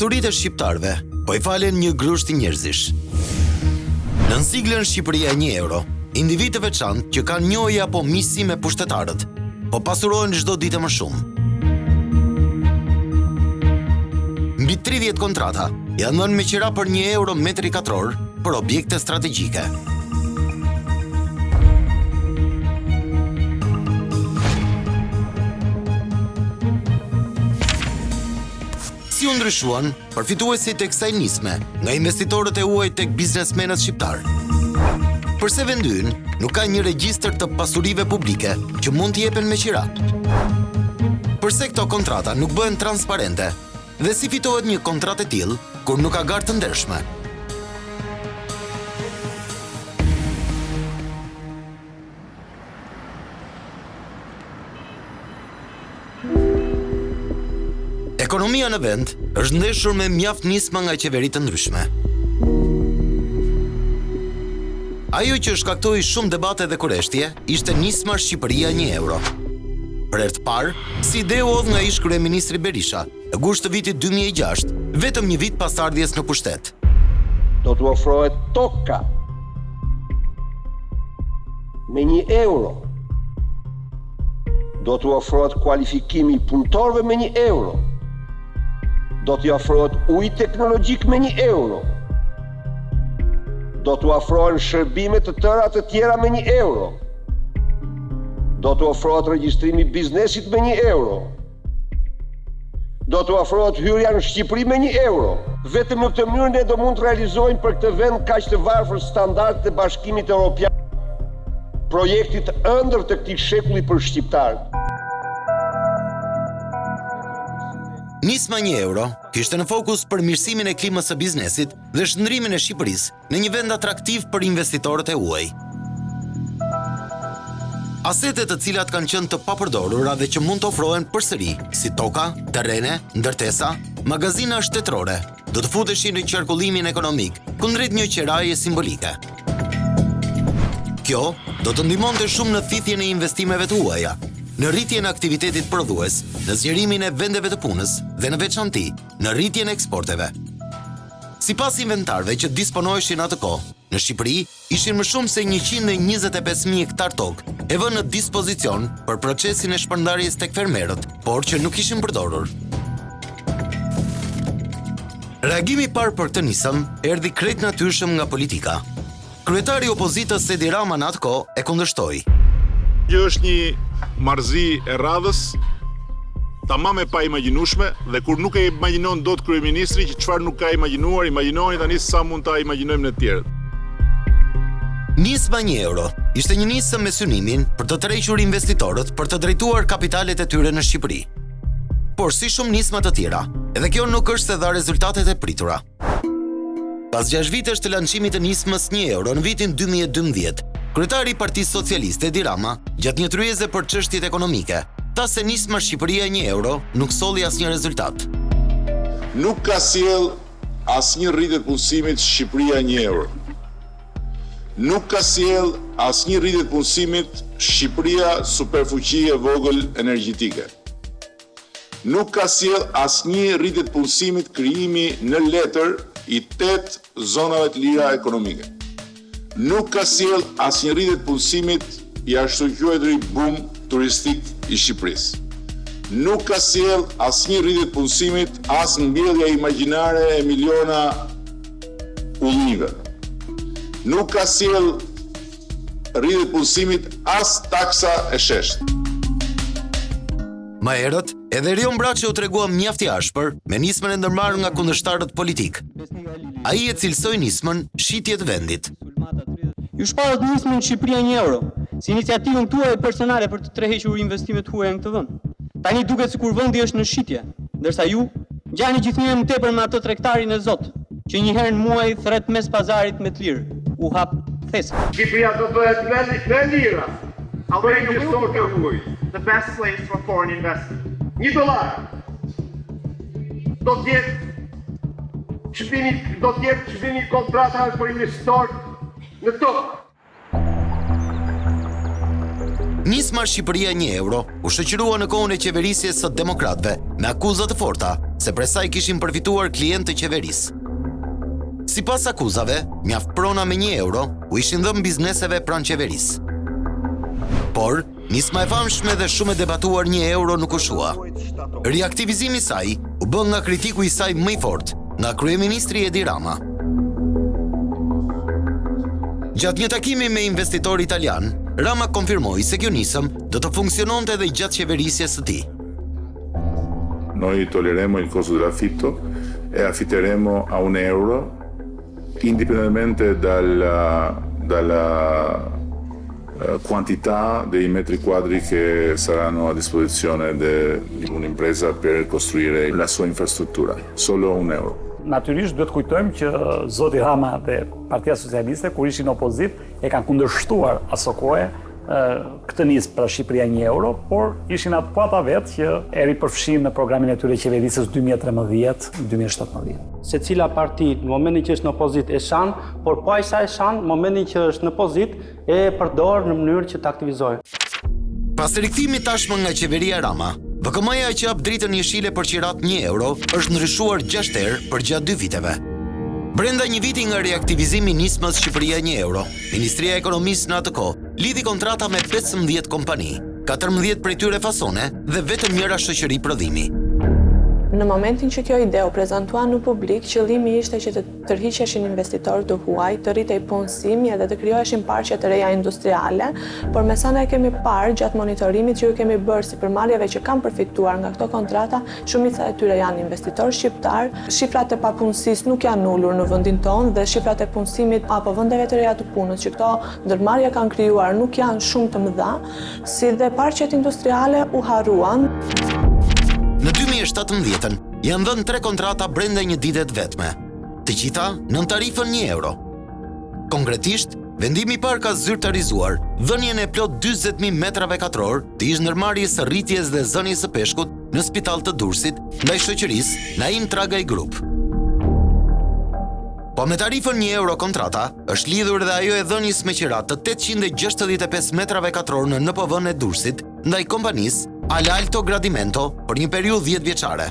Pasuritë e shqiptarëve po i falen një grushti njerëzish. Në siglën Shqipëria 1 euro, individ të veçantë që kanë njohje apo miqësi me pushtetarët, po pasurohen çdo ditë më shumë. Mbi 30 kontrata janë dhënë me qira për 1 euro metri katror për objekte strategjike. Si u ndryshuan përfituesit e kësaj nisme nga investitorët e huaj tek biznesmenët shqiptar? Përse vendi ynë nuk ka një regjistër të pasurive publike që mund t'i jepen me qira? Përse këto kontrata nuk bëhen transparente dhe si fitohet një kontratë e tillë kur nuk ka garë të ndershme? Ekonomia në vend është ndeshur me mjaft nisma nga qeveri të ndryshme. Ajo që shkaktoi shumë debate dhe kurreshtje ishte nisma Shqipëria 1 euro. Për herë të parë, si ide u hodh nga ish kryeministri Berisha, në gusht të vitit 2006, vetëm një vit pas ardhjes në pushtet. Do t'u ofrohet toka me 1 euro. Do t'u ofrohet kualifikimi i punëtorëve me 1 euro. Do t'u ofrohet ujë teknologjik me 1 euro. Do t'u ofrohen shërbime të tëra të tjera me 1 euro. Do t'u ofrohet regjistrimi i biznesit me 1 euro. Do t'u ofrohet hyrja në Shqipëri me 1 euro. Vetëm në këtë mënyrë ne do mund të realizojmë për këtë vend kaq të varfër standardet e Bashkimit Evropian, projektit ëndër të këtij shekulli për shqiptarët. Nisma 1 euro kishte në fokus përmirësimin e klimës së biznesit dhe shndrimin e Shqipërisë në një vend atraktiv për investitorët e huaj. Asetet të cilat kanë qenë të papërdorura dhe që mund të ofrohen përsëri, si toka, terrene, ndërtesa, magazina shtetërore, do të futeshin në qarkullimin ekonomik kundrejt një qiraje simbolike. Kjo do të ndihmonte shumë në thithjen e investimeve të huaja, në rritjen e aktivitetit prodhues, në zgjerimin e vendeve të punës dhe në veçanti në rritjen e eksporteve. Sipas inventarëve që disponoheshin atë kohë, në Shqipëri ishin më shumë se 125.000 hektar tokë e vënë në dispozicion për procesin e shpërndarjes tek fermerët, por që nuk ishin përdorur. Reagimi i parë për këtë nisëm erdhi krejt natyrshëm nga politika. Kryetari i opozitës Edi Rama në atë kohë e kundërshtoi. Kjo është një marrëzi e radhës, tamam e pa imagjinueshme, dhe kur nuk e imagjinon dot kryeministri që çfarë nuk ka imagjinuar, imagjinoni tani sa mund ta imagjinojmë ne të tjerët. Nisma 1 euro ishte një nisëm me synimin për të tërhequr investitorët për të drejtuar kapitalet e tyre në Shqipëri. Por si shumë nisma të tjera, edhe kjo nuk është se dha rezultatet e pritura. Pas 6 vitesh të lançimit të nismës 1 euro në vitin 2012, kryetari i Partisë Socialiste Edi Rama, gjatë një tryeze për çështjet ekonomike, tha se nisma Shqipëria 1 euro nuk solli asnjë rezultat. Nuk ka sjell asnjë rritje të punësimit Shqipëria 1 euro. Nuk ka sjell asnjë rritje të punësimit Shqipëria superfuqi e vogël energjetike. Nuk ka sjell asnjë rritje të punësimit krijimi në letër i 8 zonave të lira ekonomike. Nuk ka sjell asnjë rritje të punësimit i ashtu quajturi boom turistik i Shqipërisë. Nuk ka sjell asnjë rritje të punësimit, as mbjellja imagjinare e miliona udhënive. Nuk ka sjell rritje të punësimit, as taksa e sheshtë. Më herët, edhe Rion Braçi u tregua mjaft i ashpër me nismën e ndërmarrë nga kundërshtarët politik. Ai e cilsoi nismën shitje të vendit. Ju shparat nismën Shqipëria 1 euro, si iniciativën tuaj personale për të tërhequr investimet huaja në këtë vend. Tani duket sikur vendi është në shitje, ndërsa ju ngjani gjithnjë më tepër me atë tregtarin e Zot, që një herë në muaj thret mes pazarit me të lirë, u hap thesë. Shqipëria do bëhet vend i lira. Albania will become the best place for foreign investment. $1 do të jetë çmimi kontratave për investitor në tokë. Nisma Shqipëria 1 euro u shoqërua në kohën e qeverisjes së demokratëve me akuza të forta se prej saj kishin përfituar klientë të qeverisë. Sipas akuzave, mjaft prona me 1 euro u ishin dhënë bizneseve pranë qeverisë. Por, nisma e famshme dhe shumë e debatuar 1 euro nuk u shua. Reaktivizimi i saj u bë nga kritiku i saj më i fortë, nga kryeministri Edi Rama. Gjatë një takimi me investitor italian, Rama konfirmoi se kjo nisëm do të funksiononte edhe gjatë qeverisjes së tij. Noi toglieremo il costo dell'affitto e affitteremo a 1 euro indipendentemente dalla quantità dei metri quadri che saranno a disposizione di un'impresa per costruire la sua infrastruttura. Solo 1 euro. Natyrisht duhet kujtojmë që zoti Rama dhe Partia Socialiste, kur ishin opozit, e kanë kundërshtuar aso kohe këtë nismë për Shqipëria 1 euro, por ishin atë pata vetë që e ripërfshin në programin e tyre qeverisës 2013-2017. Secila parti në momentin që është në opozit e shan, por po ai sa e shan, në momentin që është në pozit e përdor në mënyrë që të aktivizojë. Pas rikthimit tashmë nga qeveria Rama, VKM-ja që jap dritën jeshile për qirat 1 euro është ndryshuar 6 herë për gjatë 2 viteve. Brenda një viti nga reaktivizimi i nismës Shqipëria 1 euro, Ministria e Ekonomisë në atë kohë lidhi kontrata me 15 kompani, 14 prej tyre fasone dhe vetëm njëra shoqëri prodhimi. Në momentin që kjo ide u prezantua në publik, qëllimi ishte që të tërhiqeshin investitorë të huaj, të rritej punësimi edhe të krijoheshin parqe të reja industriale, por me sa ne kemi parë gjatë monitorimit që ju kemi bërë si përmarrjeve që kanë përfituar nga këto kontrata, shumica e tyre janë investitorë shqiptar, shifrat e papunësisë nuk janë ulur në vendin tonë dhe shifrat e punësimit apo vendeve të reja të punës që këto ndërmarrje kanë krijuar nuk janë shumë të mëdha, si dhe parqet industriale u harruan. Në 2017 janë dhënë 3 kontrata brenda një dite të vetme, të gjitha në tarifën 1 euro. Konkretisht, vendimi i parë ka zyrtarizuar dhënien e plot 40.000 metrave katror të ish ndërmarrjes së rritjes dhe zënies së peshkut në Spital të Durrësit ndaj shoqërisë Naim Tragaj Group. Po me tarifën 1 euro kontrata, është lidhur dhe ajo e dhënies me qirat të 865 metrave katror në NPV-n e Durrësit ndaj kompanisë Alalto Gradimento për një periudhë 10 vjeçare.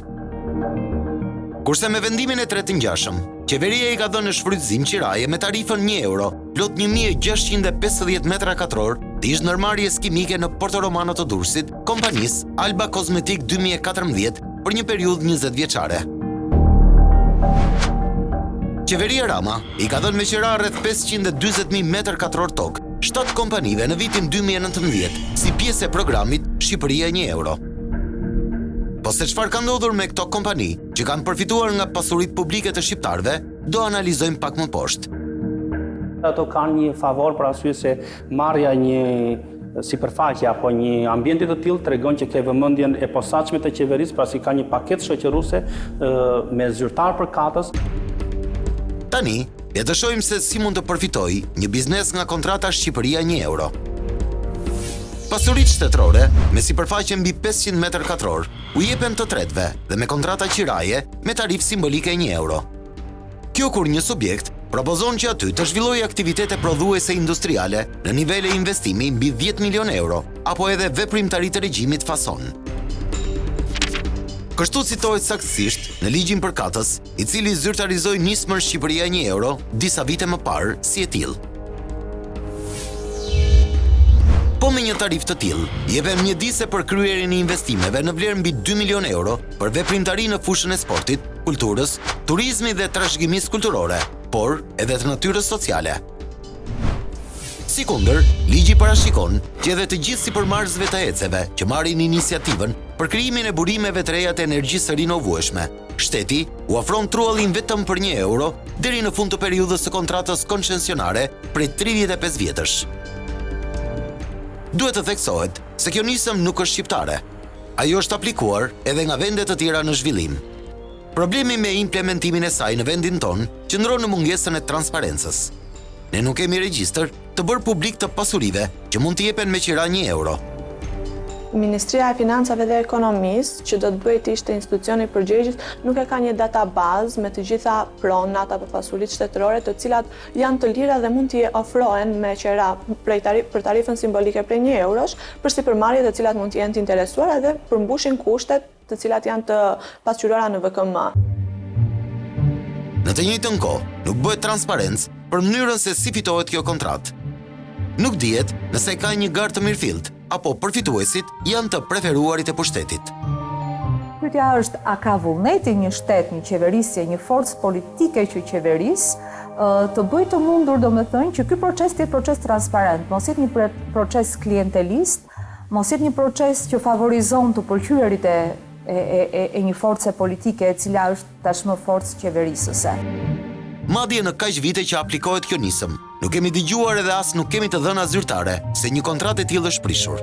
Kurse me vendimin e tretë të ngjashëm, qeveria i ka dhënë në shfrytëzim qiraje me tarifën 1 euro plot 1650 metra katror të ish ndërmarrjes kimike në Porto Romano të Durrësit, kompanisë Alba Cosmetic 2014 për një periudhë 20 vjeçare. Qeveria Rama i ka dhënë me qira rreth 540.000 metër katror tokë 7 kompanive në vitin 2019 si pjesë e programit Shqipëria 1 euro. Po se çfarë ka ndodhur me këto kompani që kanë përfituar nga pasuritë publike të shqiptarëve, do analizojmë pak më poshtë. Ato kanë një favor për arsye se marrja një sipërfaqe apo një ambienti të tillë tregon që ke vëmendjen e posaçme të qeverisë, pra si ka një paketë shoqëruese me zyrtar përkatës. Tani, le të shohim se si mund të përfitoj një biznes nga kontrata Shqipëria 1 euro. Pasuritë shtetërore, me sipërfaqe mbi 500 metër katror, u jepen të tretëve dhe me kontrata qiraje me tarifë simbolike 1 euro. Kjo kur një subjekt propozon që aty të zhvillojë aktivitete prodhuese industriale në nivele investimi mbi 10 milion euro, apo edhe veprimtari të regjimit fason. Kështu citohet saktësisht në ligjin përkatës, i cili zyrtarizoi nismën Shqipëria 1 euro disa vite më parë si e tillë. Po me një tarifë të tillë, jepem mjedise për kryerjen e investimeve në vlerë mbi 2 milion euro për veprimtari në fushën e sportit, kulturës, turizmit dhe trashëgimisë kulturore, por edhe të natyrës sociale. Sikundër, ligji parashikon që edhe të gjithë sipërmarrësve të eceve që marrin iniciativën për krijimin e burimeve të reja të energjisë së rinovueshme, shteti u ofron truallin vetëm për 1 euro deri në fund të periudhës së kontratës koncesionare prej 35 vjetësh. Duhet të theksohet se kjo nisëm nuk është shqiptare. Ajo është aplikuar edhe nga vende të tjera në zhvillim. Problemi me implementimin e saj në vendin tonë qëndron në mungesën e transparencës. Ne nuk kemi regjistër të bërë publik të pasurive që mund të jepen me qira 1 euro. Ministria e Financave dhe Ekonomisë, që do të bëjt ishte institucioni përgjegjës, nuk e ka një databazë me të gjitha pronat apo pasuritë shtetërore, të cilat janë të lira dhe mund t'i ofrohen me qera për tarifën simbolike prej €1, për sipërmarrje të cilat mund të jenë të interesuara dhe përmbushin kushtet të cilat janë të pasqyruara në VKM. Në të njëjtën kohë, nuk bëhet transparencë për mënyrën se si fitohet kjo kontratë. Nuk dihet nëse ka një garë të mirëfillt apo përfituesit janë të preferuarit e pushtetit. Pyetja është, a ka vullneti një shtet, një qeverisje, një forcë politike që qeveris të bëjë të mundur, domethënë, që ky proces të jetë proces transparent, mos jetë një proces klientelist, mos jetë një proces që favorizon të përqyerit e një force politike e cila është tashmë forcë qeverisëse. Madje në kaq vite që aplikohet kjo nisëm, nuk kemi dëgjuar edhe as nuk kemi të dhëna zyrtare se një kontratë e tillë është prishur.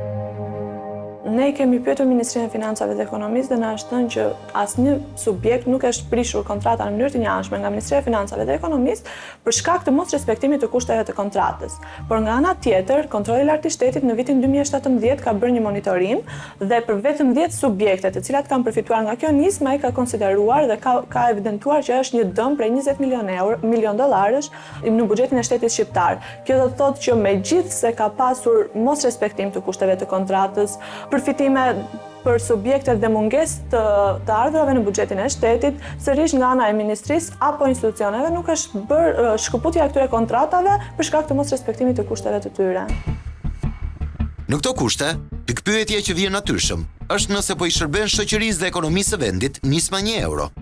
Ne kemi pyetur Ministrinë e Financave dhe Ekonomisë dhe na është thënë që asnjë subjekt nuk është prishur kontrata në mënyrë të njëanshme nga Ministria e Financave dhe Ekonomisë për shkak të mos respektimit të kushteve të kontratës. Por nga ana tjetër, Kontrolli i Lartë i Shtetit në vitin 2017 ka bërë një monitorim dhe për vetëm 10 subjekte të cilat kanë përfituar nga kjo nismë, ai ka konsideruar dhe ka evidentuar që është një dëm prej 20 milion dollarësh në buxhetin e shtetit shqiptar. Kjo do të thotë që megjithse ka pasur mos respektim të kushteve të kontratës, përfitime për subjektet dhe mungesë të ardhurave në buxhetin e shtetit, sërish nga ana e ministrisë apo institucioneve nuk është bërë shkëputja e këtyre kontratave për shkak të mos respektimit të kushteve të tyre. Në këto kushte, pikpyetja që vjen natyrshëm është nëse po i shërben shoqërisë dhe ekonomisë së vendit nisma €1.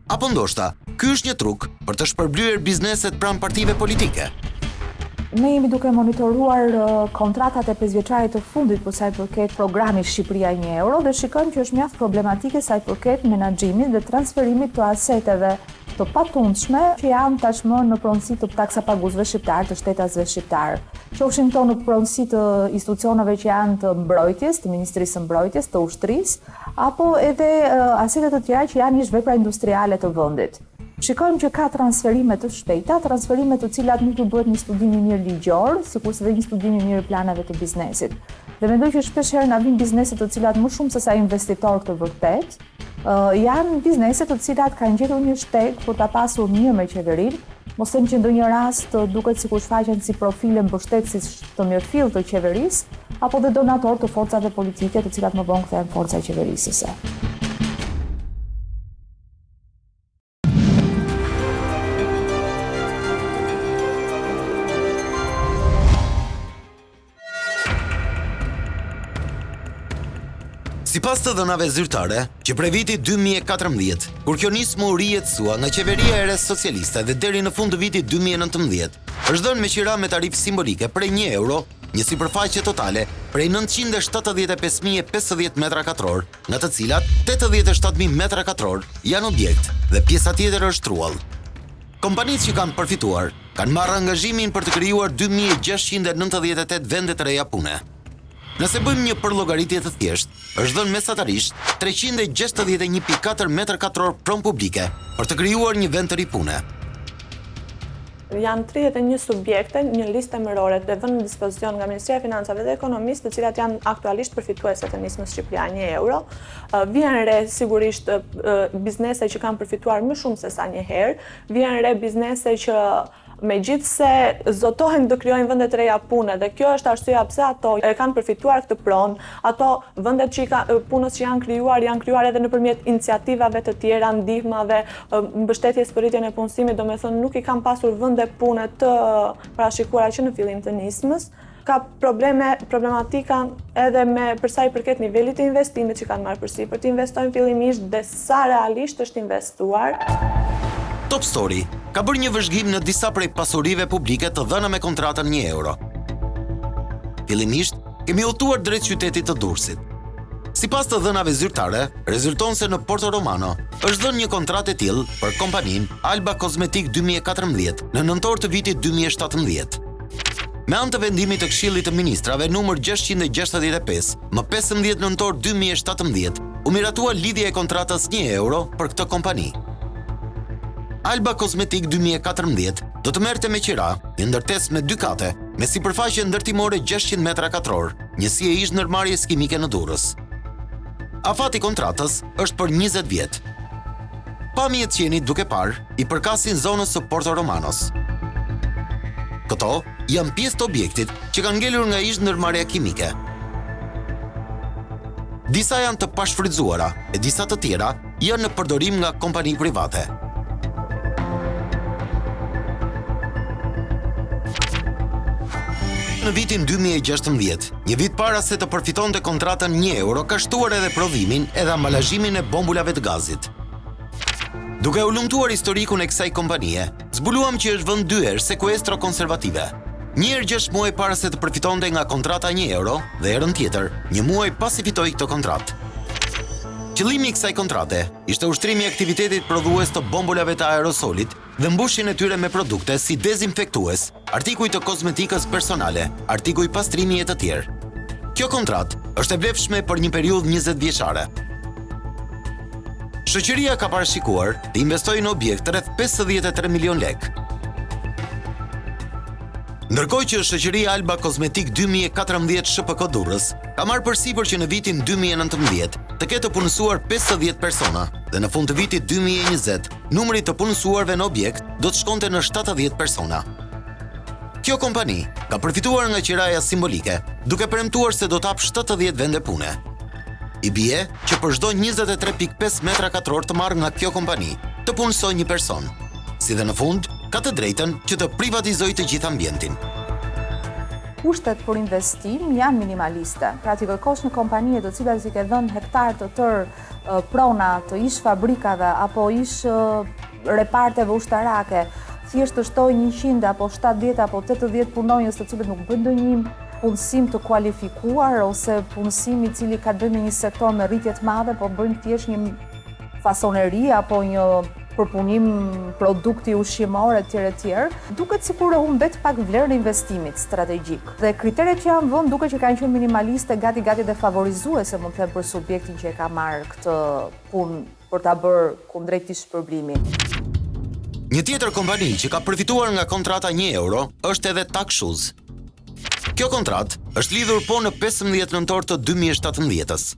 Apo ndoshta, ky është një truk për të shpërblyer bizneset pranë partive politike. Ne jemi duke monitoruar kontratat e 5-vjeçare të fundit për sa i përket programit Shqipëria €1 dhe shikojmë që është mjaft problematike sa i përket menaxhimit dhe transferimit të aseteve të patundshme që janë tashmë në pronësi të taksapaguesve shqiptar, të shtetasve shqiptar. Qofshin këto në pronësi të institucioneve që janë të mbrojtjes, të Ministrisë së Mbrojtjes, të ushtrisë, apo edhe asetet të tjera që janë ish vepra industriale të vendit. Shikojmë që ka transferime të shpejta, transferime të cilat nuk i bëhet një studim i mirë ligjor, sikurse dhe një studim i mirë planeve të biznesit. Dhe mendoj që shpesh herë na vijnë biznese të cilat më shumë se sa investitor të vërtet, janë biznese të cilat kanë gjetur një shteg për ta pasur mirë me qeverinë. Mos them që në ndonjë rast duket sikur shfaqen si profile mbështetësit të mirëfill të qeverisë, apo dhe donator të forcave politike të cilat më vonë kthehen forca qeverisëse. Sipas të dhënave zyrtare, që prej vitit 2014, kur kjo nismë u rijetësua nga qeveria e re socialiste dhe deri në fund të vitit 2019, është dhënë me qira me tarifë simbolike prej €1, një sipërfaqe totale prej 975.050 metra katror, nga të cilat 87.000 metra katror janë objekt dhe pjesa tjetër është truall. Kompanitë që kanë përfituar kanë marrë angazhimin për të krijuar 2698 vende të reja pune. Nëse bëjmë një përllogaritje të thjeshtë, është dhënë mesatarisht 361.4 metra katror pronë publike për të krijuar një vend të ri pune. Janë 31 subjekte, një listë emërore të vënë në dispozicion nga Ministria e Financave dhe Ekonomisë, të cilat janë aktualisht përfituese të nismës Shqipëria €1. Vjen re sigurisht biznese që kanë përfituar më shumë se sa një herë, vjen re biznese që megjithse zotohen të krijojnë vende të reja pune dhe kjo është arsyeja pse ato e kanë përfituar këtë pronë, ato vendet punës që janë krijuar edhe nëpërmjet iniciativave të tjera, ndihmave, mbështetjes për rritjen e punësimit, domethënë nuk i kanë pasur vende pune të parashikuara që në fillim të nismës. Ka problematika edhe me për sa i përket nivelit të investimit që kanë marrë përsipër të investojnë fillimisht dhe sa realisht është investuar. Top Story ka bërë një vëzhgim në disa prej pasurive publike të dhëna me kontratën €1. Fillimisht, kemi udhëtuar drejt qytetit të Durrësit. Sipas të dhënave zyrtare, rezulton se në Porto Romano është dhënë një kontratë e tillë për kompaninë Alba Cosmetic 2014 në nëntor të vitit 2017. Me anë të vendimit të Këshillit të Ministrave numër 665, më 15 nëntor 2017, u miratua lidhja e kontratës €1 për këtë kompani. Alba Cosmetic 2014 do të merrte me qira një ndërtesë me 2 kate, me sipërfaqe ndërtimore 600 metra katror, njësi e ish-ndërmarrjes kimike në Durrës. Afati kontratës është për 20 vjet. Pamjet qenit duke parë i përkasin zonës së Porto Romanos. Këto janë pjesë të objektit që kanë ngelur nga ish-ndërmarrja kimike. Disa janë të pashfrytzuara e disa të tjera janë në përdorim nga kompani private. Në vitin 2016, një vit para se të përfitonte kontratën 1 euro, ka shtuar edhe prodhimin edhe ambalazhimin e bombulave të gazit. Duke u lumtuar historikun e kësaj kompanie, zbuluam që është vënë 2 herë sekuestro konservative. Një herë 6 muaj para se të përfitonte nga kontrata 1 euro dhe herën tjetër, 1 muaj pasi fitoi këtë kontratë. Qëllimi i kësaj kontrate ishte ushtrimi i aktivitetit prodhues të bombulave të aerosolit dhe mbushjen e tyre me produkte si dezinfektues, artikuj të kozmetikës personale, artikuj pastrimi e të tjerë. Kjo kontratë është e vlefshme për një periudhë 20 vjeçare. Shoqëria ka parashikuar të investojë në objekt rreth 53 milion lek. Ndërkohë që shoqëria Alba Kozmetik 2014 SHPK Durrës ka marrë përsipër që në vitin 2019 të ketë të punësuar 50 persona dhe në fund të vitit 2020 numri të punësuarve në objekt do të shkonte në 70 persona. Kjo kompani ka përfituar nga qiraja simbolike, duke premtuar se do të hapë 70 vende pune. I bie që për çdo 23.5 metra katror të marrë nga kjo kompani të punësoj një person, si dhe në fund ka të drejtën që të privatizojë të gjithë ambientin. Kushtet për investim janë minimaliste. Pra ti kërkosh një kompanie të cilat i ke dhënë hektar të tërë prona të ish fabrikave apo ish reparteve ushtarake, thjesht të shtoj 100 apo 70 apo 80 punonjës të cilët nuk bëjnë ndonjë punësim të kualifikuar ose punësim i cili ka të bëjë me një sektor me rritje të madhe, po bëjnë thjesht një fasoneri apo një përpunim produkti ushqimor etj. Duket sikur e humbet pak vlerën e investimit strategjik. Dhe kriteret që janë vënë duket që kanë qenë minimaliste, gati dhe favorizuese, mund të them, për subjektin që e ka marrë këtë punë për ta bërë kundrejt shpërblimi. Një tjetër kompani që ka përfituar nga kontrata 1 euro është edhe Takshoz. Kjo kontratë është lidhur po në 15 nëntor të 2017-s.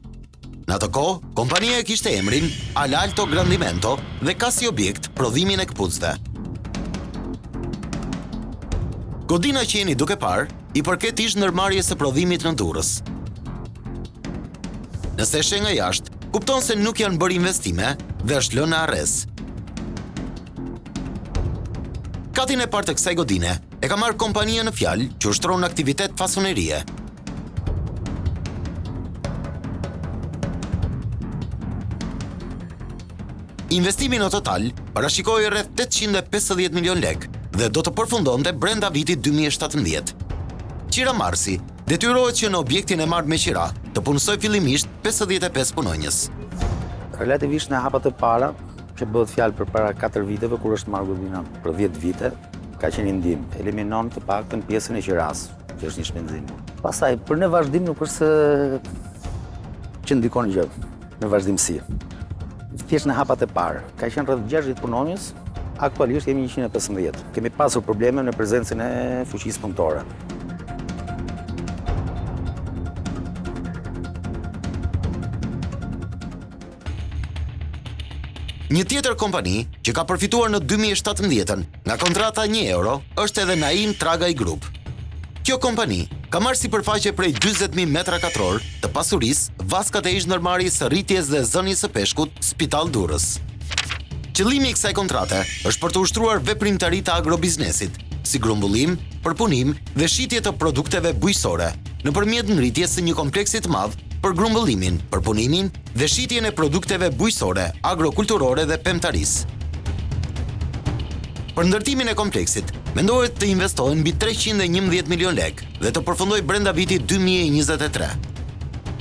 Në atë kohë, kompania e kishte emrin Alalto Grandimento dhe ka si objekt prodhimin e këpucëve. Godina që jeni duke parë i përket ish-ndërmarrjes së prodhimit në Durrës. Nëse sheh nga jashtë, kupton se nuk janë bërë investime dhe është lënë në arrez. Katin e parë të kësaj godine e ka marrë kompania në fjalë që ushtron aktivitet fasonerie. Investimi në total parashikoi rreth 850 milion lek dhe do të përfundonte brenda vitit 2017. Qira Marsi detyrohet që në objektin e marrë me qira të punësoj fillimisht 55 punonjës. Relativisht në hapat e para, që bëhet fjalë për para 4 viteve, kur është marrë godina për 10 vite, ka qenë ndim, eliminon të paktën pjesën e qiras, që është një shpenzim. Pastaj, për në vazhdim nuk është se që ndikon gjë, në vazhdimsi. Thjesht në hapat e parë, ka qenë rreth 60 punonjës, aktualisht jemi 115. Kemi pasur probleme në prezencën e fuqisë punëtore. Një tjetër kompani që ka përfituar në 2017 nga kontrata 1 euro është edhe Naim Tragaj Group. Kjo kompani ka marrë sipërfaqe prej 40.000 metra katror të pasurisë, vaskat e ish-ndërmarrjes së rritjes dhe zënies së peshkut, Spital Durrës. Qëllimi i kësaj kontrate është për të ushtruar veprimtari të agrobiznesit, si grumbullim, përpunim dhe shitje të produkteve bujqësore, nëpërmjet ngritjes së një kompleksi të madh për grumbullimin, përpunimin dhe shitjen e produkteve bujqësore, agrokulturore dhe pemtarisë. Për ndërtimin e kompleksit, mendohet të investohen mbi 311 milion lek dhe të përfundojë brenda vitit 2023.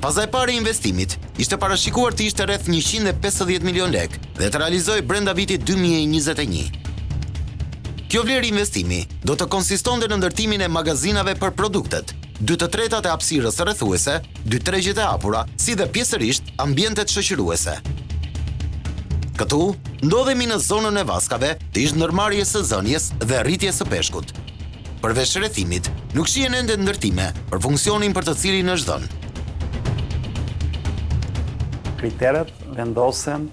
Faza e parë e investimit ishte parashikuar të ishte rreth 150 milion lek dhe të realizojë brenda vitit 2021. Kjo vlerë investimi do të konsistonte në ndërtimin e magazinave për produktet, 2/3 e hapësirës rrethuese, 2/3 e hapura, si dhe pjesërisht ambientet shoqëruese. Këtu ndodhemi në zonën e vaskave të ish-ndërmarrjes së zënies dhe rritjes së peshkut. përveç rrethimit, nuk shihen ende ndërtime për funksionin për të cilin është dhënë. Kriteret vendosen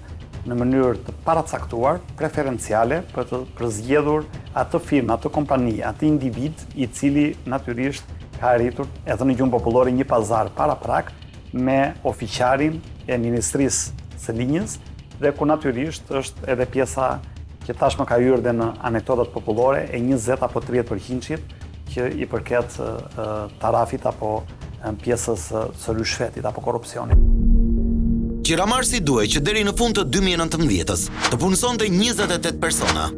në mënyrë të paracaktuar, preferenciale për të përzgjedhur atë firmë, atë kompani, atë individ i cili natyrisht ka arritur edhe në gjuhën popullore një pazar paraprak me ofiqarin e Ministrisë së Linjës dhe ku natyrisht është edhe pjesa që tashmë ka hyrë dhe në anekdotat popullore e 20 apo 30% që i përket tarafit apo pjesës së rishfetit apo korrupsionit. Qiramarsi duhej që deri në fund të 2019-s të punësonte 28 persona.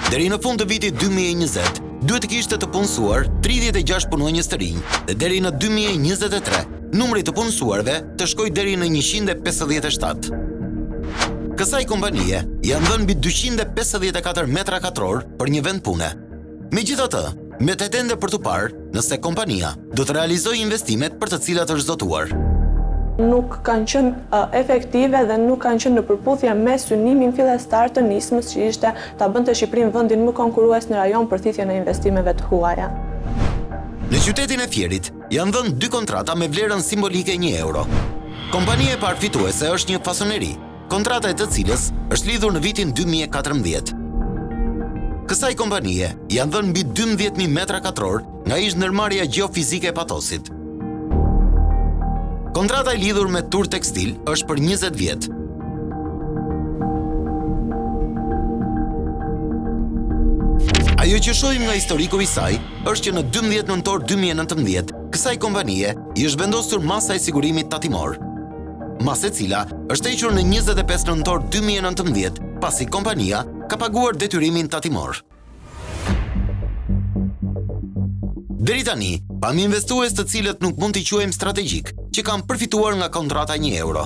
Deri në fund të vitit 2020 duhet të kishte të punësuar 36 punonjës të rinj dhe deri në 2023 numri të punësuarve të shkojë deri në 157. Kësaj kompanie janë dhënë mbi 254 metra katror për një vend pune. Megjithatë, mbetet ende për të parë nëse kompania do të realizojë investimet për të cilat është zotuar. Nuk kanë qenë efektive dhe nuk kanë qenë në përputhje me synimin fillestar të nismës që ishte ta bënte Shqipërinë vendin më konkurrues në rajon për thithjen e investimeve të huaja. Në qytetin e Fierit janë dhënë 2 kontrata me vlerën simbolike 1 euro. Kompania e parë fituese është një fasoneri, kontrata e të cilës është lidhur në vitin 2014. Kësaj kompanie janë dhënë mbi 12.000 metra katror nga ish ndërmarrja gjeofizike e patosit. Kontrata e lidhur me Tur Tekstil është për 20 vjet. Ajo që shohim nga historiku i saj është që në 12 nëntor 2019 kësaj kompanie i është vendosur masa e sigurimit tatimor. Masë e cila është hequr në 25 nëntor 2019 pasi kompania ka paguar detyrimin tatimor. Deri tani, pam investues të cilët nuk mund t'i quajmë strategjik, që kanë përfituar nga kontrata 1 euro.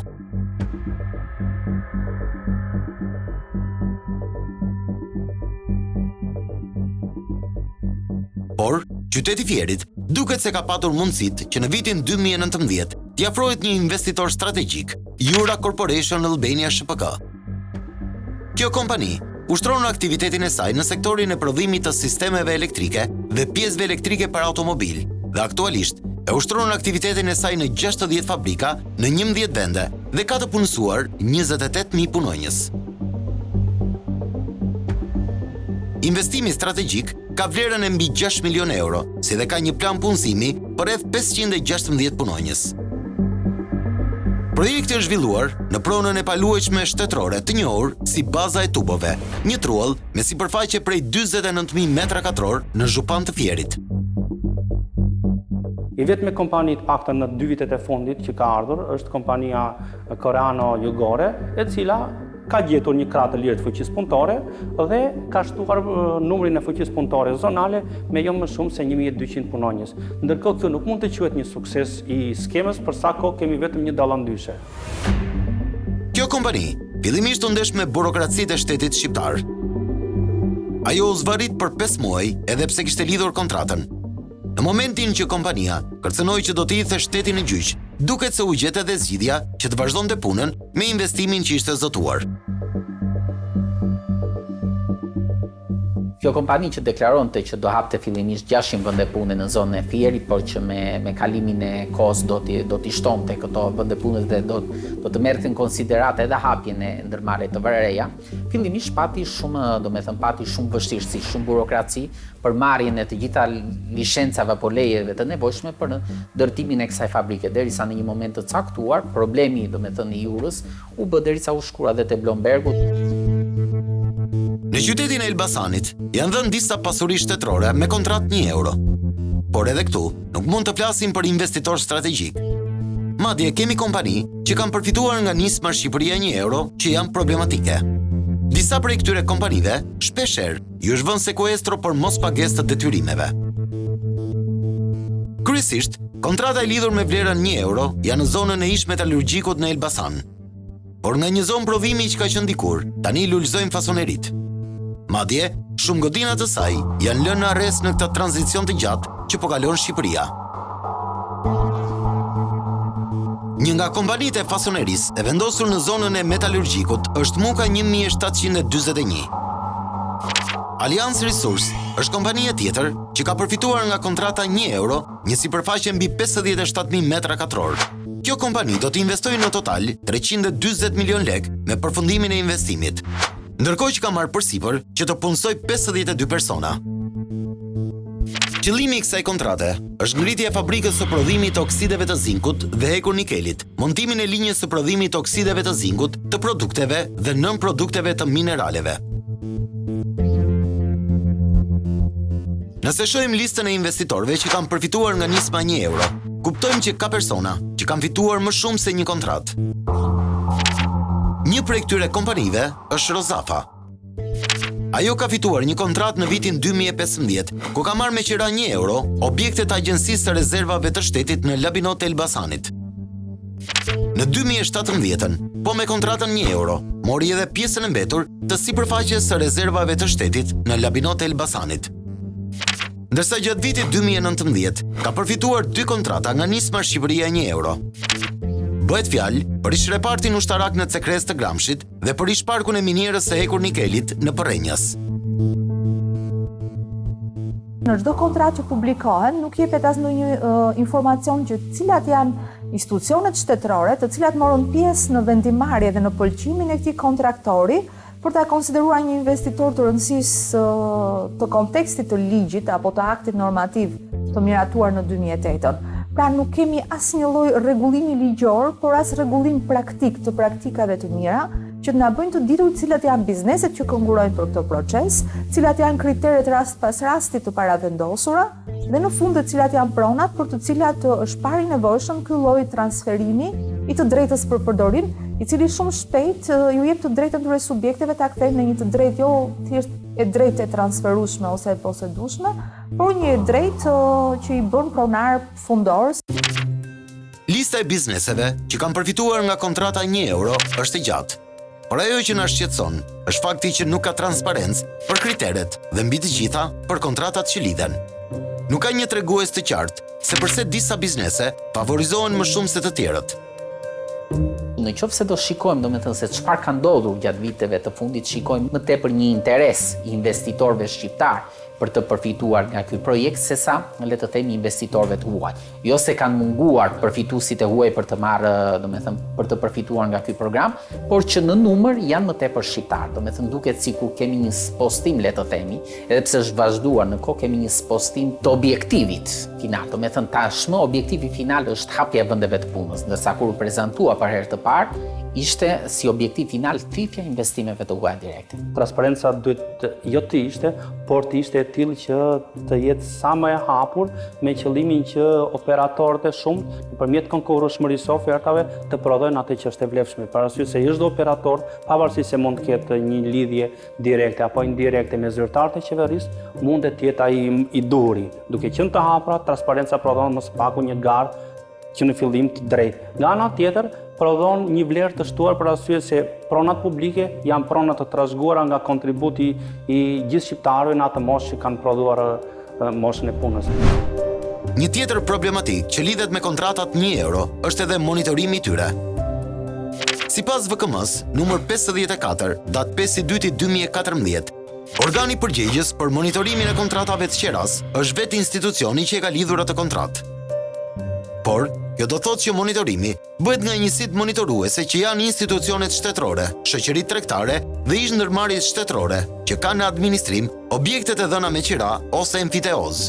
Por, qyteti Fierit duket se ka patur mundësit që në vitin 2019 t'i afrohet një investitor strategjik, Jura Corporation Albania SPK. Kjo kompani ushtron aktivitetin e saj në sektorin e prodhimit të sistemeve elektrike dhe pjesëve elektrike për automobil dhe aktualisht e ushtron aktivitetin e saj në 60 fabrika në 11 vende dhe ka të punësuar 28.000 punonjës. Investimi strategjik ka vlerën e mbi 6 milion euro, si dhe ka një plan punësimi për rreth 516 punonjës. Projekti është zhvilluar në pronën e paluajtshme shtetërore të njohur si baza e tubove, një truall me sipërfaqe prej 49.000 metra katror në Zhupan të Fierit. I vetme kompani të paktën në 2 vitet e fundit që ka ardhur është kompania Koreano-Jugore, e cila ka gjetur një krah të lirë të fuqisë punëtore dhe ka shtuar numrin e fuqisë punëtore zonale me jo më shumë se 1200 punonjës. Ndërkohë kjo nuk mund të quhet një sukses i skemës për sa kohë kemi vetëm një dallandyshe. Kjo kompani fillimisht u ndesh me burokracitë e shtetit shqiptar. Ajo u zvarrit për 5 muaj edhe pse kishte lidhur kontratën. Në momentin që kompania kërcënoi që do të hidhte shtetin në gjyq, duket se u gjet edhe zgjidhja që të vazhdonte punën me investimin që ishte zotuar. Kjo kompani që deklaronte që do hapte fillimisht 600 vende pune në zonën e Fierit, por që me kalimin e kohës do t'i shtonte këto vende pune dhe do të merrte në konsiderat edhe hapjen e ndërmarrjeve të reja, fillimisht pati shumë vështirësi, shumë burokraci për marrjen e të gjitha licencave apo lejeve të nevojshme për ndërtimin e kësaj fabrike, derisa në një moment të caktuar problemi, i Jurës, u bë derisa u shkruar edhe te Blombergu. Në qytetin e Elbasanit janë dhënë disa pasuri shtetërore me kontratë 1 euro. Por edhe këtu nuk mund të flasim për investitor strategjik. Madje kemi kompani që kanë përfituar nga nisma Shqipëria 1 euro që janë problematike. Disa prej këtyre kompanive shpeshherë ju është vënë sekuestro për mos pagesë të detyrimeve. Kryesisht, kontrata e lidhur me vlerën 1 euro janë në zonën e ish metalurgjikut në Elbasan. Por nga një zonë prodhimi që ka qenë dikur, tani lulëzojnë fasonerit. Madje, shumë godina të saj janë lënë në arrest në këtë tranzicion të gjatë që po kalon Shqipëria. Një nga kompanitë e fasonerisë e vendosur në zonën e metalurgjikut është Muka 1741. Allianz Resource është kompania tjetër që ka përfituar nga kontrata 1 euro një sipërfaqe mbi 57.000 metra katror. Kjo kompani do të investojë në total 340 milion lek me përfundimin e investimit, ndërkohë që ka marrë përsipër që të punësoj 52 persona. Qëllimi i kësaj kontrate është ngritja e fabrikës së prodhimit të oksideve të zinkut dhe hekur nikelit, montimin e linjës së prodhimit të oksideve të zinkut, të produkteve dhe nën produkteve të mineraleve. Nëse shohim listën e investitorëve që kanë përfituar nga nisma 1 euro, kuptojmë që ka persona që kanë fituar më shumë se një kontratë. Një prej këtyre kompanive është Rozafa. Ajo ka fituar një kontratë në vitin 2015, ku ka marrë me qira 1 euro objekte të Agjencisë së Rezervave të Shtetit në Labinot e Elbasanit. Në 2017, po me kontratën 1 euro, mori edhe pjesën e mbetur të sipërfaqes së Rezervave të Shtetit në Labinot e Elbasanit. Ndërsa gjatë vitit 2019 ka përfituar 2 kontrata nga nisma Shqipëria 1 euro. Bëhet fjalë për ish-repartin ushtarak në Cekres të Gramshit dhe për ish-parkun e minierës së hekur nikelit në Përrenjas. Në çdo kontratë që publikohen, nuk jepet as ndonjë informacion që cilat janë institucionet shtetërore të cilat morën pjesë në vendimarrje dhe në pëlqimin e këtij kontraktori për ta konsideruar një investitor të rëndësisë të kontekstit të ligjit apo të aktit normativ të miratuar në 2008. Pra nuk kemi asnjë lloj rregullimi ligjor, por as rregullim praktik të praktikave të mira që na bëjnë të ditur cilat janë bizneset që konkurrojnë për këtë proces, cilat janë kriteret rast pas rasti të paravendosura dhe në fund të cilat janë pronat për të cilat është parë i nevojshëm ky lloj transferimi i të drejtës për përdorim, i cili shumë shpejt ju jep të drejtën këtyre subjekteve ta kthejnë në një të drejtë jo thjesht e drejtë e transferueshme ose e posedueshme, por një e drejtë që i bën pronar fundor. Lista e bizneseve që kanë përfituar nga kontrata 1 euro është e gjatë. Por ajo që na shqetëson është fakti që nuk ka transparencë për kriteret dhe mbi të gjitha për kontratat që lidhen. Nuk ka një tregues të qartë se përse disa biznese favorizohen më shumë se të tjerët. Në qoftë se do shikojmë, domethënë se çfarë ka ndodhur gjatë viteve të fundit, shikojmë më tepër një interes i investitorëve shqiptar për të përfituar nga ky projekt sesa, le të themi, investitorëve të huaj. Jo se kanë munguar përfituesit e huaj për të marrë, domethënë, për të përfituar nga ky program, por që në numër janë më tepër shqiptar. Domethënë duket sikur kemi një spostim, le të themi, edhe pse është vazhduar në kohë, kemi një spostim të objektivit final. Domethënë tashmë objektivi final është hapja e vendeve të punës, ndërsa kur u prezantua për herë të parë, ishte si objektiv final thithja investimeve të huaja direkte. Transparenca duhet jo të ishte, por të ishte e tillë që të jetë sa më e hapur me qëllimin që operatorët e shumë nëpërmjet konkurrueshmërisë së ofertave të prodhojnë atë që është e vlefshme. Parasysh se çdo operator, pavarësisht se mund të ketë një lidhje direkte apo indirekte me zyrtarët e qeverisë, mund të jetë ai i duri. Duke qenë të hapura, transparenca prodhon më së paku një garë që në fillim të drejtë. Nga ana tjetër, prodhon një vlerë të shtuar për arsye se pronat publike janë pronat të trashëguara nga kontributi i gjithë shqiptarëve në atë moshë që kanë prodhuar moshën e punës. Një tjetër problematik që lidhet me kontratat 1 euro është edhe monitorimi i tyre. Sipas VKM-s, numër 54, datë 5/2/2014, organi përgjegjës për monitorimin e kontratave të qeras është vetë institucioni që e ka lidhur atë kontratë. Por, kjo do thotë që monitorimi bëhet nga njësitë monitoruese që janë institucionet shtetërore, shoqëritë tregtare dhe ish ndërmarrjes shtetërore që kanë në administrim objektet e dhëna me qira ose emfiteoz.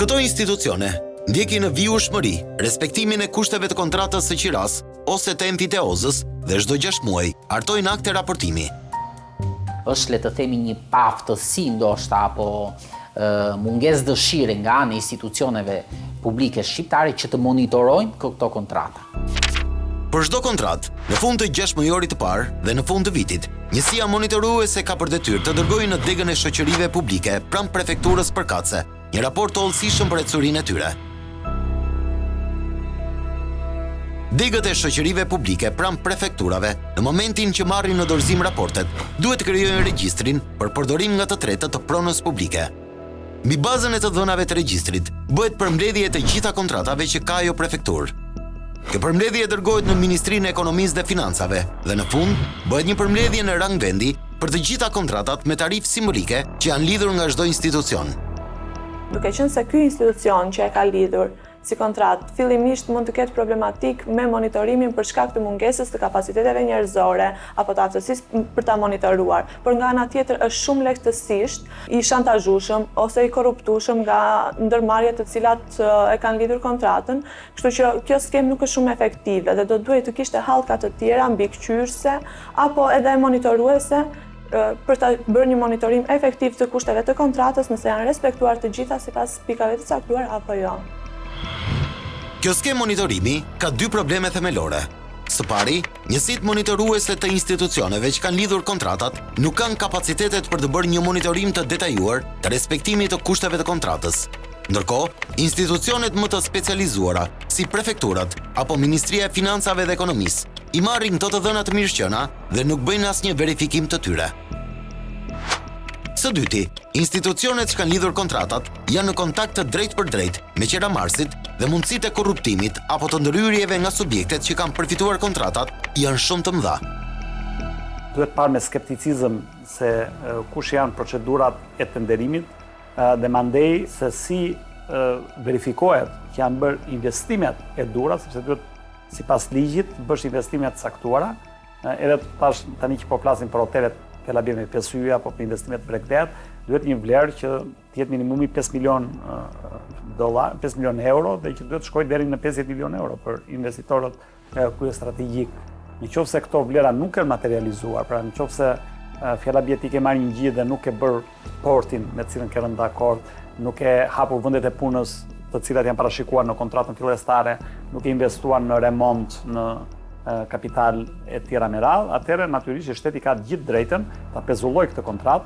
Këto institucione ndjekin në vijueshmëri respektimin e kushteve të kontratës së qiras ose të emfiteozës dhe çdo 6 muaj hartojnë akte raportimi. Është, le të themi, një paftësi ndoshta apo mungesë dëshire nga ana e institucioneve publike shqiptare që të monitorojnë këto kontrata. Për çdo kontratë, në fund të 6 muajorit të parë dhe në fund të vitit, njësia monitoruese ka për detyrë të dërgojë në degën e shoqërive publike pranë prefekturës përkatëse një raport të hollësishëm për ecurinë e tyre. Degët e shoqërive publike pranë prefekturave, në momentin që marrin në dorëzim raportet, duhet të krijojnë regjistrin për përdorim nga të tretët të pronës publike. Mbi bazën e të dhënave të regjistrit, bëhet përmbledhje të gjitha kontratave që ka ajo prefekturë. Kjo përmbledhje dërgohet në Ministrinë e Ekonomisë dhe Financave dhe në fund bëhet një përmbledhje në rang vendi për të gjitha kontratat me tarifë simbolike që janë lidhur nga çdo institucion. Duke qenë se ky institucion që e ka lidhur si kontratë, fillimisht mund të ketë problematik me monitorimin për shkak të mungesës të kapaciteteve njerëzore apo të aftësisë për ta monitoruar, por nga ana tjetër është shumë lehtësisht i shantazhueshëm ose i korruptueshëm nga ndërmarrjet të cilat e kanë lidhur kontratën, kështu që kjo skemë nuk është shumë efektive dhe do duhet të kishte hallka të tjera mbikëqyrëse apo edhe monitoruese për ta bërë një monitorim efektiv të kushteve të kontratës nëse janë respektuar të gjitha sipas pikave të caktuar apo jo. Kjo skemë monitorimi ka dy probleme themelore. Së pari, njësitë monitoruese të institucioneve që kanë lidhur kontratat nuk kanë kapacitetet për të bërë një monitorim të detajuar të respektimit të kushteve të kontratës. Ndërkohë, institucionet më të specializuara, si prefekturat apo Ministria e Financave dhe Ekonomisë, i marrin këto të dhëna të mirëqëna dhe nuk bëjnë asnjë verifikim të tyre. Së dyti, institucionet që kanë lidhur kontratat janë në kontakt të drejt për drejt me qeramarrësit dhe mundësitë e korruptimit apo të ndërhyrjeve nga subjektet që kanë përfituar kontratat janë shumë të mëdha. Duhet parë me skepticizëm se kush janë procedurat e tenderimit dhe mandej se si verifikohet që janë bërë investimet e dura, sepse duhet sipas ligjit bësh investimet caktuara, edhe tani që po flasim për hotelet Tel Aviv me 5 yje apo për investimet Bregdet, duhet një vlerë që të jetë minimumi 5 milion euro dhe që duhet shkojë deri në 50 milion euro për investitorët kryestrategjik. Nëse këto vlera nuk janë materializuar, pra nëse fjala bie ti ke marrë një gjë dhe nuk e bër portin me të cilën ke rënë dakord, nuk e hapur vendet e punës të cilat janë parashikuar në kontratën fillestare, nuk e investuar në remont, në kapital e tjera me radhë, atëherë natyrisht shteti ka të gjithë drejtën ta pezullojë këtë kontratë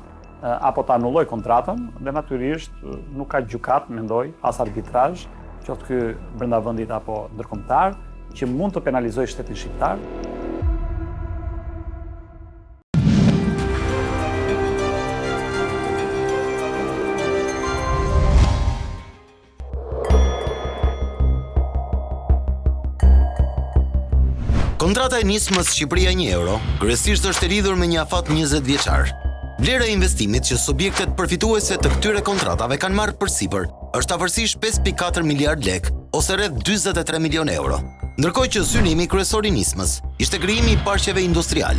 apo ta anullojë kontratën dhe natyrisht nuk ka gjykat, mendoj, as arbitrazh, qoftë ky brenda vendit apo ndërkombëtar, që mund të penalizojë shtetin shqiptar. Kontrata e nismës Shqipëria 1 euro kryesisht është e lidhur me një afat 20 vjeçar. Vlera e investimit që subjektet përfituese të këtyre kontratave kanë marrë përsipër është avërsisht 5.4 miliard lek ose rreth 43 milion euro. Ndërkohë që synimi kryesor i nismës ishte krijimi i parqeve industrial.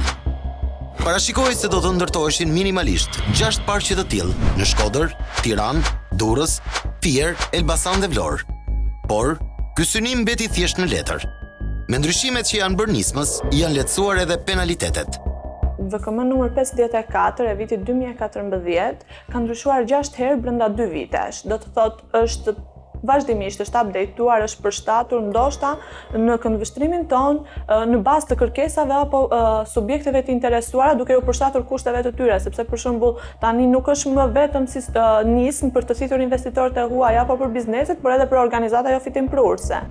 Parashikohej se do të ndërtoheshin minimalisht 6 parqe të tillë në Shkodër, Tiranë, Durrës, Fier, Elbasan dhe Vlorë. Por ky synim mbeti thjesht në letër. Me ndryshimet që janë bërë nismës, janë lehtësuar edhe penalitetet. VKM numër 54 e vitit 2014 ka ndryshuar 6 herë brenda 2 vitesh. Do të thotë është vazhdimisht është updateuar, është përshtatur ndoshta në këndvështrimin ton në bazë të kërkesave apo subjekteve të interesuara duke u përshtatur kushteve të tyre, sepse për shembull tani nuk është më vetëm si nismë për të thithur investitorët e huaj apo për bizneset, por edhe për organizata jo fitimprurëse.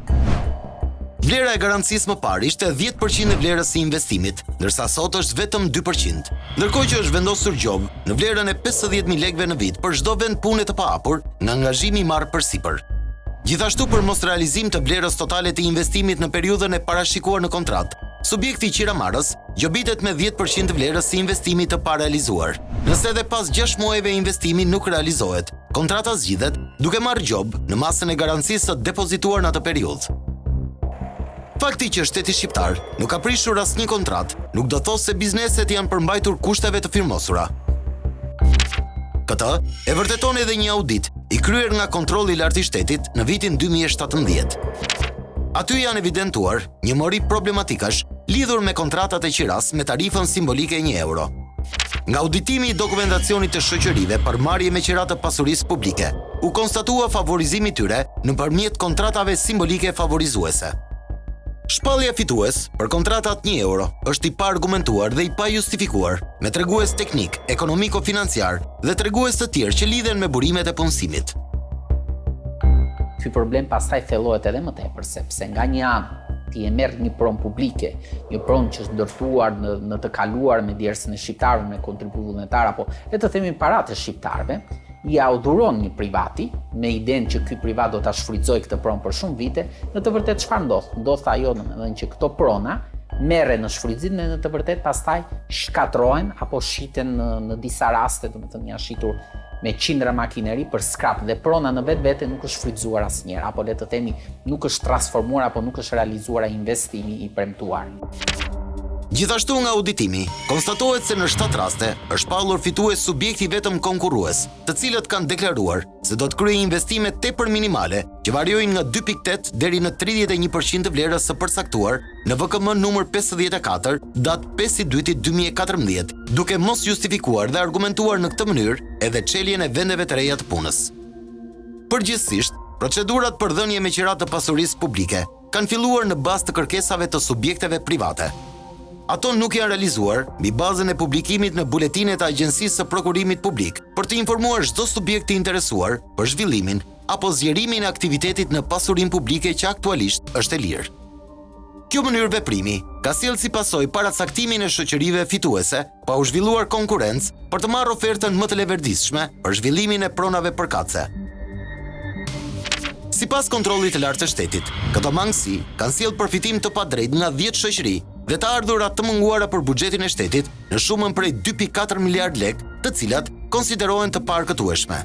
Vlera e garancisë më parë ishte 10% e vlerës së investimit, ndërsa sot është vetëm 2%. Ndërkohë që është vendosur gjobë në vlerën e 50.000 lekëve në vit për çdo vend pune të pahapur nga angazhimi i marrë përsipër. Gjithashtu për mos realizim të vlerës totale të investimit në periudhën e parashikuar në kontratë, subjekti i qiramarrës gjobitet me 10% të vlerës së investimit të parealizuar. Nëse edhe pas 6 muajve investimi nuk realizohet, kontrata zgjidhet duke marrë gjobë në masën e garancisë së depozituar në atë periudhë. Fakti që shteti shqiptar nuk ka prishur asnjë kontratë, nuk do thosë se bizneset janë përmbajtur kushteve të firmosura. Këtë e vërteton edhe një audit i kryer nga kontrolli i lartë i shtetit në vitin 2017. Aty janë evidentuar një mori problematikash lidhur me kontratat e qiras me tarifën simbolike 1 euro. Nga auditimi i dokumentacionit të shoqërive për marrje me qira të pasurisë publike, u konstatua favorizimi tyre nëpërmjet kontratave simbolike favorizuese. Shpallja fitues për kontratat 1 euro është i paargumentuar dhe i pajustifikuar me tregues teknik, ekonomiko-financiar dhe tregues të tjerë që lidhen me burimet e punësimit. Ky problem pastaj thellohet edhe më tepër, sepse nga një anë ti e merr një pronë publike, një pronë që është ndërtuar në të kaluar me djersën e shqiptarëve, me kontribut vullnetar apo le të themi paratë e shqiptarëve, ja udhuron një privati me idenë që ky privat do ta shfrytëzojë këtë pronë për shumë vite, në të vërtetë çfarë ndodh? Ndodh ajo domethënë që këto prona merren në shfrytëzim, në të vërtetë pastaj shkatrohen apo shiten në disa raste, domethënë janë shitur me qindra makineri për skrap dhe prona në vetvete nuk është shfrytëzuar asnjëherë, apo le të themi nuk është transformuar apo nuk është realizuar investimi i premtuar. Gjithashtu nga auditimi, konstatohet se në 7 raste është pallur fitues subjekti vetëm konkurrues, të cilët kanë deklaruar se do të kryejnë investime tepër minimale, që variojnë nga 2.8 deri në 31% të vlerës së përcaktuar në VKM numër 54, datë 5/2/2014, duke mos justifikuar dhe argumentuar në këtë mënyrë edhe çeljen e vendeve të reja të punës. Përgjithsisht, procedurat për dhënie me qira të pasurisë publike kanë filluar në bazë të kërkesave të subjekteve private. Ato nuk janë realizuar mbi bazën e publikimit në buletinet e Agjencisë së Prokurimit Publik për të informuar çdo subjekt të interesuar për zhvillimin apo zgjerimin e aktivitetit në pasurinë publike që aktualisht është e lirë. Kjo mënyrë veprimi ka sjellë si pasojë paracaktimin e shoqërive fituese pa u zhvilluar konkurrencë për të marrë ofertën më të leverdishme për zhvillimin e pronave përkatëse. Sipas kontrollit të lartë të shtetit, këto mangësi kanë sjellë përfitim të padrejtë nga 10 shoqëri dhe të ardhurat të munguara për buxhetin e shtetit në shumën prej 2.4 miliard lek, të cilat konsiderohen të parkëtueshme.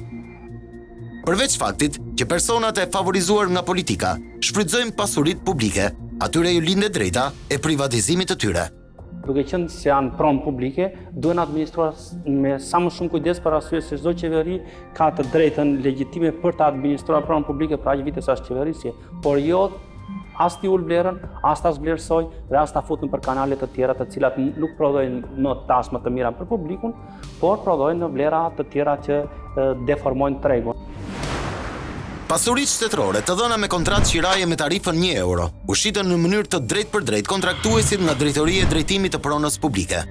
Përveç faktit që personat e favorizuar nga politika shfrytëzojnë pasuritë publike, atyre ju lindet drejta e privatizimit të tyre. Duke qenë se janë pronë publike, duhen administruar me sa më shumë kujdes për arsye se çdo qeveri ka të drejtën legjitime për të administruar pronë publike për aq vite sa është qeverisje, por jo as t'i ul vlerën, as ta zblerësoj dhe as ta futën për kanale të tjera të cilat nuk prodhojnë më tasmë të mira për publikun, por prodhojnë në vlera të tjera që deformojnë tregun. Pasuritë shtetërore të dhëna me kontratë qiraje me tarifën 1 euro, u shitën në mënyrë të drejtë për drejtë kontraktuesit nga Drejtoria e Drejtimit të Pronës Publike.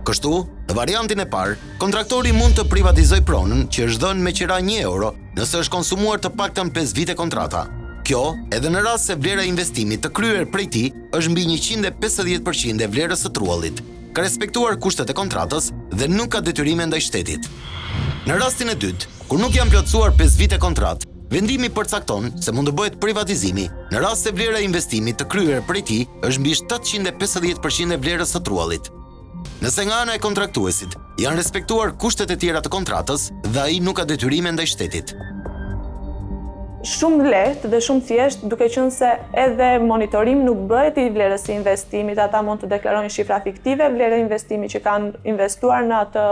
Kështu, në variantin e parë, kontraktori mund të privatizoj pronën që është dhënë me qira 1 euro nëse është konsumuar të paktën 5 vite kontrata. Kjo, edhe në rast se vlera e investimit të kryer prej tij është mbi 150% e vlerës së trullit, ka respektuar kushtet e kontratës dhe nuk ka detyrime ndaj shtetit. Në rastin e dytë, kur nuk janë plotësuar 5 vite kontratë, vendimi përcakton se mund të bëhet privatizimi në rast se vlera e investimit të kryer prej tij është mbi 750% e vlerës së trullit. Nëse nga ana e kontraktuesit janë respektuar kushtet e tjera të kontratës dhe ai nuk ka detyrime ndaj shtetit. Shumë lehtë dhe shumë thjesht, duke qenë se edhe monitorim nuk bëhet i vlerës së investimit, ata mund të deklarojnë shifra fiktive, vlerë e investimit që kanë investuar në atë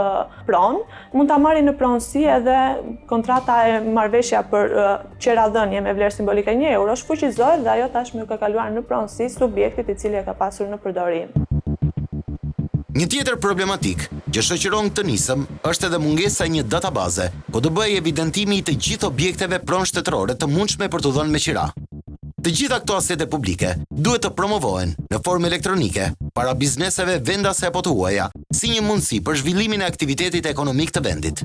pronë, mund ta marrin në pronësi edhe kontrata e marrëveshja për qeradhënie me vlerë simbolike 1 euro, shfuqizohet dhe ajo tashmë ka kaluar në pronësi subjektit i cili e ka pasur në përdorim. Një tjetër problematik që shoqëron këtë nisëm është edhe mungesa e një databaze, ku do bëhej evidentimi i të gjithë objekteve pronë shtetërore të mundshme për të dhënë me qira. Të gjitha këto asete publike duhet të promovohen në formë elektronike para bizneseve vendase apo të huaja, si një mundësi për zhvillimin e aktivitetit ekonomik të vendit.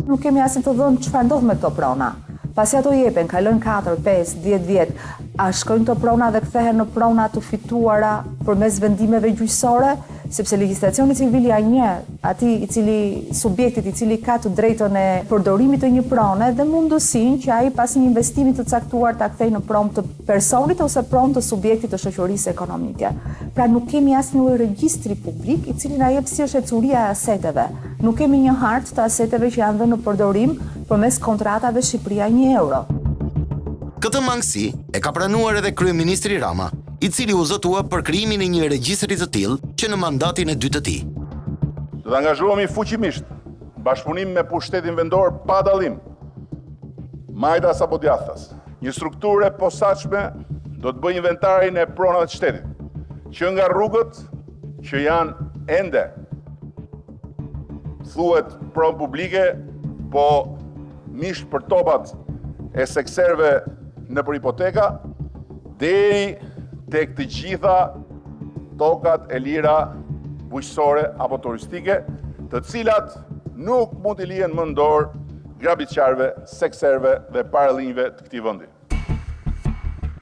Nuk kemi asnjë të dhënë çfarë ndodh me këto prona. Pasi ato jepen, kalojnë 4, 5, 10 vjet, a shkojnë këto prona dhe kthehen në prona të fituara përmes vendimeve gjyqësore? Sepse legjislacioni civil ja njeh atij i cili subjektit i cili ka të drejtën e përdorimit të një prone dhe mundësinë që ai pas një investimi të caktuar ta kthejë në pronë të personit ose pronë të subjektit të shoqërisë ekonomike. Pra nuk kemi asnjë regjistri publik i cili na jep si është ecuria e aseteve. Nuk kemi një hartë të aseteve që janë dhënë në përdorim përmes kontratave Shqipëria 1 euro. Këtë mangësi e ka pranuar edhe kryeministri Rama, i cili u zotua për krijimin e një regjistri të tillë që në mandatin e dytë të tij. Do të angazhohemi fuqimisht, bashkëpunim me pushtetin vendor pa dallim, majtas apo djathtas. Një strukturë e posaçme do të bëjë inventarin e pronave të shtetit, që nga rrugët që janë ende thuhet pronë publike, po misht për topat e sekserve në për hipoteka, deri tek të gjitha tokat e lira bujqësore apo turistike, të cilat nuk mund të lihen më në dorë grabitqarëve, sekserve dhe paralinjve të këtij vendi.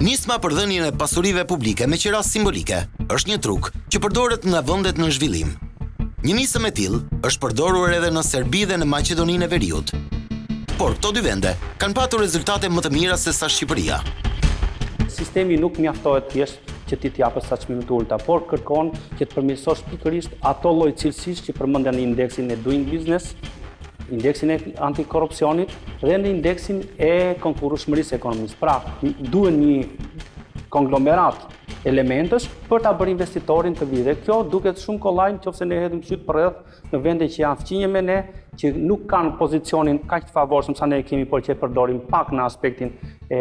Nisma për dhënien e pasurive publike me qira simbolike është një truk që përdoret nga vendet në zhvillim. Një nisëm e tillë është përdorur edhe në Serbi dhe në Maqedoninë e Veriut. Por këto dy vende kanë patur rezultate më të mira se sa Shqipëria. sistemi nuk mjaftohet thjesht që ti t'japësh sa çmime të ulta, por kërkon që të përmirësosh pikërisht ato lloj cilësish që përmendën në indeksin e Doing Business, indeksin e antikorrupsionit dhe në indeksin e konkurrueshmërisë ekonomisë. Pra, duhen një konglomerat elementësh për ta bërë investitorin të vi. Dhe kjo duket shumë kollaj nëse ne hedhim syt për rreth në vende që janë fqinje me ne, që nuk kanë pozicionin kaq të favorshëm sa ne kemi, por që e përdorim pak në aspektin e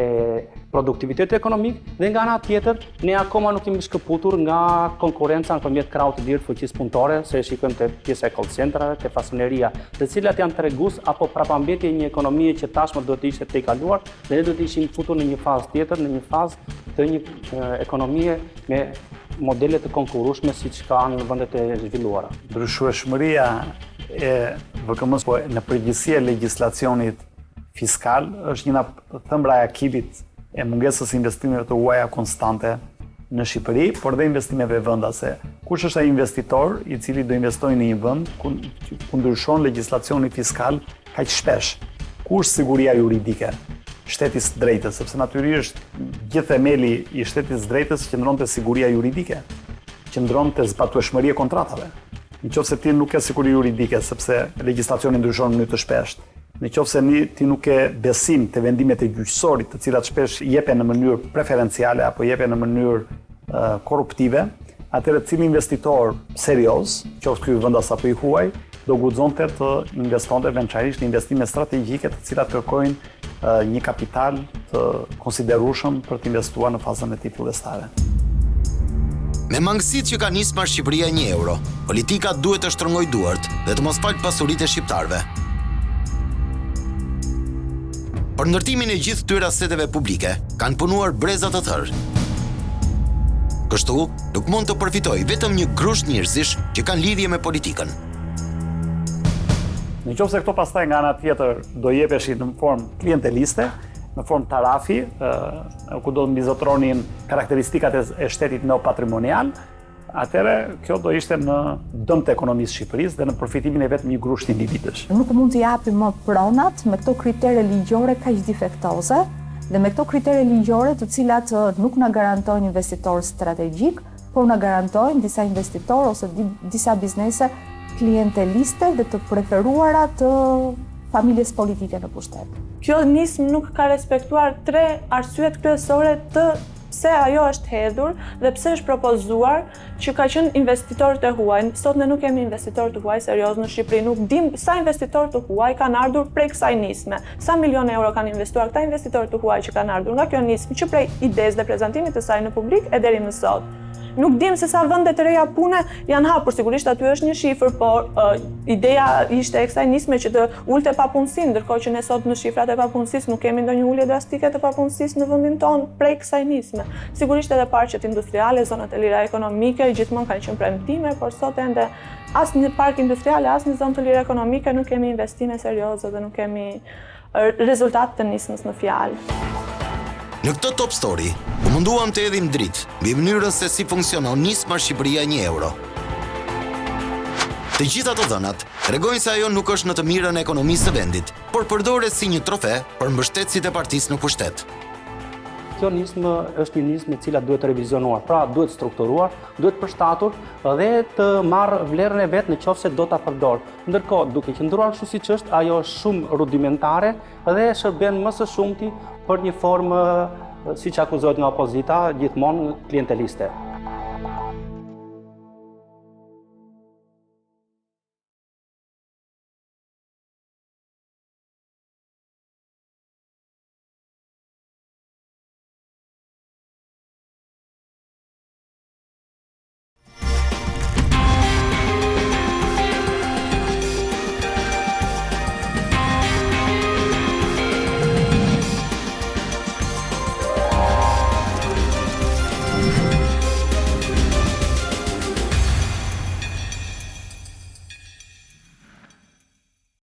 produktivitetit ekonomik, dhe nga ana tjetër ne akoma nuk kemi shkëputur nga konkurenca nëpërmjet krahut të lirë të fuqisë punëtore, se e shikojmë te pjesa e call centrave, te fasoneria, të cilat janë tregues apo prapambetje një ekonomie që tashmë duhet të ishte tejkaluar, dhe ne duhet të ishim futur në një fazë tjetër, në një fazë të një ekonomie me modele të konkurrueshme siç kanë në vendet e zhvilluara. Ndryshueshmëria e VKM-s në përgjithësi e legjislacionit fiskal është një thëmbra e akilit e mungesës investimeve të huaja konstante në Shqipëri, por dhe investimeve vendase. Kush është ai investitor i cili do investojë në një vend ku ndryshon legjislacioni fiskal kaq shpesh? Ku është siguria juridike? Shtetit së drejtës, sepse natyrisht gjithë themeli i shtetit së drejtës qëndron te siguria juridike, qëndron te zbatueshmëria e kontratave. Nëse ti nuk ke siguri juridike sepse legjislacioni ndryshon në mënyrë të shpeshtë, nëse ti nuk ke besim te vendimet e gjyqësorit, të cilat shpesh jepen në mënyrë preferenciale apo jepen në mënyrë korruptive, atëherë cili investitor serioz, qoftë ky vendas apo i huaj, do guxonte të investonte veçanërisht në investime strategjike të cilat kërkojnë një kapital të konsiderueshëm për të investuar në fazën e tij fillestare. Me mangësitë që ka nismar Shqipëria 1 euro, politika duhet të shtrëngojë duart dhe të mos fal pasuritë e shqiptarëve. Për ndërtimin e gjithë këtyre aseteve publike kanë punuar breza të tërë. Kështu, nuk mund të përfitojë vetëm një grusht njerëzish që kanë lidhje me politikën. Nëse këto pastaj nga ana tjetër do jepeshin në formë klienteliste, në formë tarafi, ku do të mbizotronin karakteristikat e shtetit neopatrimonial, atëherë kjo do ishte në dëm të ekonomisë Shqipërisë dhe në përfitimin e vetëm një grushti individësh. Nuk mund të japim më pronat me këto kritere ligjore kaq defektoze dhe me këto kritere ligjore të cilat nuk na garantojnë investitor strategjik, por na garantojnë disa investitorë ose disa biznese klienteliste dhe të preferuara të familjes politike në pushtet. Kjo nismë nuk ka respektuar 3 arsyet kryesore të pse ajo është hedhur dhe pse është propozuar që ka qenë investitorët e huaj. Sot ne nuk kemi investitorë të huaj serioz në Shqipëri, nuk dim sa investitorë të huaj kanë ardhur prej kësaj nisme. Sa milion euro kanë investuar këta investitorë të huaj që kanë ardhur nga kjo nismë, që prej idesë dhe prezantimit të saj në publik e deri më sot. Nuk dim se sa vende të reja pune janë hapur, sigurisht aty është një shifër, por ideja ishte e kësaj nisme që të ulte papunësinë, ndërkohë që ne sot në shifrat e papunësisë nuk kemi ndonjë ulje drastike të papunësisë në vendin tonë prej kësaj nisme. Sigurisht edhe parqet industriale, zonat e lira ekonomike gjithmonë kanë qenë premtime, por sot ende as një park industriale, as një zonë të lira ekonomike nuk kemi investime serioze dhe nuk kemi rezultat të nismës në fjalë. Në këtë top story, u munduam të edhim dritë mbi mënyrën se si funksionon nisma Shqipëria 1 euro. Të gjitha të dhënat tregojnë se ajo nuk është në të mirën e ekonomisë së vendit, por përdoret si një trofe për mbështetësit e partisë në pushtet. Kjo nismë është një nismë e cila duhet revizionuar, pra duhet strukturuar, duhet përshtatur dhe të marrë vlerën e vet nëse do ta përdor. Ndërkohë, duke qëndruar kështu siç është, ajo është shumë rudimentare dhe shërben më së shumti për një formë siç akuzohet nga opozita, gjithmonë klienteliste.